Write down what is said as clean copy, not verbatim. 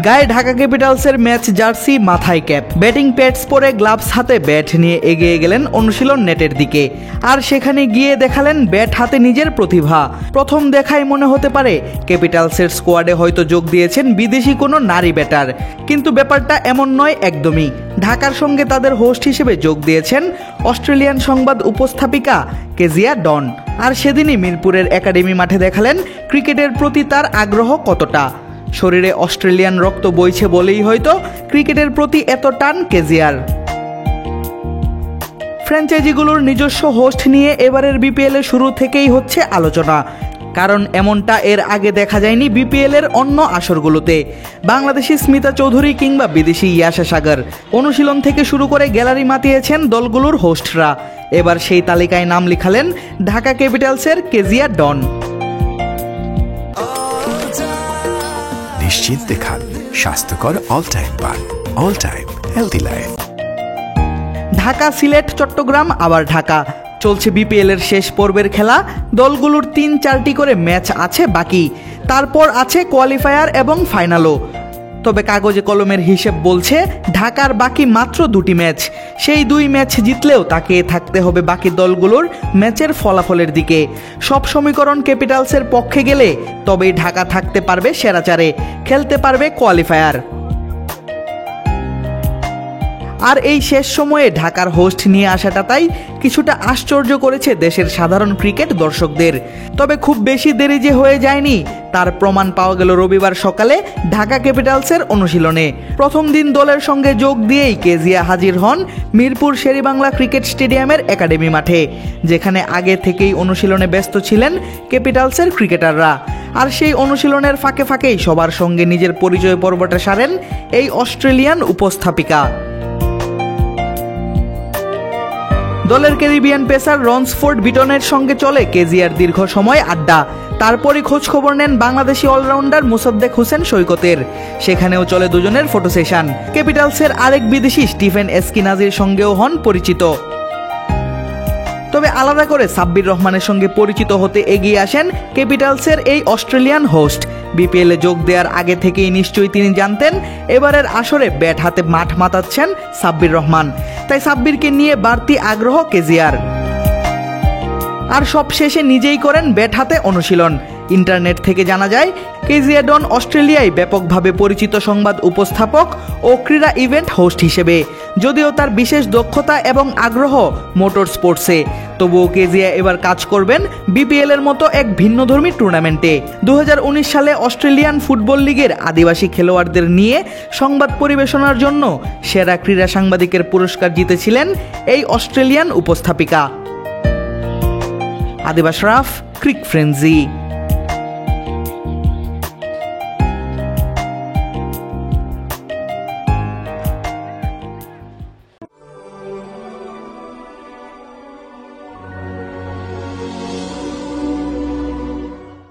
গায়ে Dhaka ক্যাপিটালসের match jersey, মাথায় cap, batting pads পরে গ্লাভস হাতে ব্যাট নিয়ে এগিয়ে গেলেন অনুশীলন নেটের দিকে। আর সেখানে গিয়ে দেখালেন ব্যাট হাতে নিজের প্রতিভা। প্রথম দেখায় মনে হতে পারে ক্যাপিটালসের স্কোয়াডে হয়তো যোগ দিয়েছেন বিদেশি কোনো নারী ব্যাটার, কিন্তু ব্যাপারটা এমন নয় একদমই। ঢাকার সঙ্গে তাদের হোস্ট হিসেবে যোগ দিয়েছেন অস্ট্রেলিয়ান সংবাদ উপস্থাপিকা কেজিয়া ডন। আর সেদিনই মিরপুরের একাডেমি মাঠে দেখালেন ক্রিকেটের প্রতি তার আগ্রহ কতটা। শরীরে অস্ট্রেলিয়ান রক্ত বইছে বলেই হয়তো ক্রিকেটের প্রতি এত টান কেজিয়ার। ফ্র্যাঞ্চাইজিগুলোর নিজস্ব হোস্ট নিয়ে এবারের বিপিএলের শুরু থেকেই হচ্ছে আলোচনা, কারণ এমনটা এর আগে দেখা যায়নি বিপিএলের অন্য আসরগুলোতে। বাংলাদেশি স্মিতা চৌধুরী কিংবা বিদেশি ইয়াশা সাগর, অনুশীলন থেকে শুরু করে গ্যালারি মাতিয়েছেন দলগুলোর হোস্টরা। এবার সেই তালিকায় নাম লিখালেন ঢাকা ক্যাপিটালসের কেজিয়া ডন। নিশ্চিন্তে খান স্বাস্থ্যকর অল টাইম পান, all time healthy life. Dhaka, Sylhet, Chittagong, আবার ঢাকা। চলছে বিপিএলের শেষ পর্বের খেলা। দলগুলোর ৩-৪টি করে ম্যাচ আছে বাকি, তারপর আছে কোয়ালিফায়ার এবং ফাইনালও। তবে কাগজে কলমের হিসেব বলছে ঢাকার বাকি মাত্র 2টি ম্যাচ। সেই 2 ম্যাচ জিতলেও তাকিয়ে থাকতে হবে বাকি দলগুলোর ম্যাচের ফলাফলের দিকে। সব সমীকরণ ক্যাপিটালসের পক্ষে গেলে তবেই ঢাকা থাকতে পারবে সেরা চারে, খেলতে পারবে কোয়ালিফায়ার। আর এই শেষ সময়ে ঢাকার হোস্ট নিয়ে আসাটা তাই কিছুটা আশ্চর্য করেছে দেশের সাধারণ ক্রিকেট দর্শকদের। তবে খুব বেশি দেরি যে হয়ে যায়নি তার প্রমাণ পাওয়া গেল রবিবার সকালে ঢাকা ক্যাপিটালসের অনুশীলনে। প্রথম দিন দলের সঙ্গে যোগ দিয়েই কেজিয়া হাজির হন মিরপুর শেরেবাংলা ক্রিকেট স্টেডিয়ামের একাডেমি মাঠে, যেখানে আগে থেকেই অনুশীলনে ব্যস্ত ছিলেন ক্যাপিটালসের ক্রিকেটাররা। আর সেই অনুশীলনের ফাঁকে ফাঁকেই সবার সঙ্গে নিজের পরিচয় পর্বটা সারেন এই অস্ট্রেলিয়ান উপস্থাপিকা। দলের ক্যারিবিয়ান পেসার রনসফোর্ড বিটনের সঙ্গে চলে কেজিয়ার দীর্ঘ সময় আড্ডা। তারপরই খোঁজ খবর নেন বাংলাদেশি অলরাউন্ডার মোসাদ্দেক হোসেন সৈকতের। সেখানেও চলে দুজনের ফটো সেশন। ক্যাপিটালসের আরেক বিদেশি স্টিফেন এস্কিনাজির সঙ্গেও হন পরিচিত। তবে আলাদা করে সাব্বির রহমানের সঙ্গে পরিচিত হতে এগিয়ে আসেন ক্যাপিটালসের এই অস্ট্রেলিয়ান হোস্ট। বিপিএলে যোগ দেওয়ার আগে থেকেই নিশ্চয়ই তিনি জানতেন এবারের আসরে ব্যাট হাতে মাঠ মাতাচ্ছেন সাব্বির রহমান, তাই সাব্বিরকে নিয়ে বাড়তি আগ্রহ কেজিয়ার। আর সব শেষে নিজেই করেন ব্যাট হাতে অনুশীলন। ইন্টারনেট থেকে জানা যায় কেজিয়া ডন অস্ট্রেলিয়ায় ব্যাপকভাবে পরিচিত সংবাদ উপস্থাপক ও ক্রীড়া ইভেন্ট হোস্ট হিসেবে। যদিও তার বিশেষ দক্ষতা এবং আগ্রহ মোটর স্পোর্টসে, তবুও কেজিয়া এবার কাজ করবেন বিপিএলের মতো এক ভিন্নধর্মী টুর্নামেন্টে। 2019 সালে অস্ট্রেলিয়ান ফুটবল লিগের আদিবাসী খেলোয়াড়দের নিয়ে সংবাদ পরিবেশনার জন্য সেরা ক্রীড়া সাংবাদিকের পুরস্কার জিতেছিলেন এই অস্ট্রেলিয়ান উপস্থাপিকা। আদিব আশরাফ, ক্রিক ফ্রেন্জি।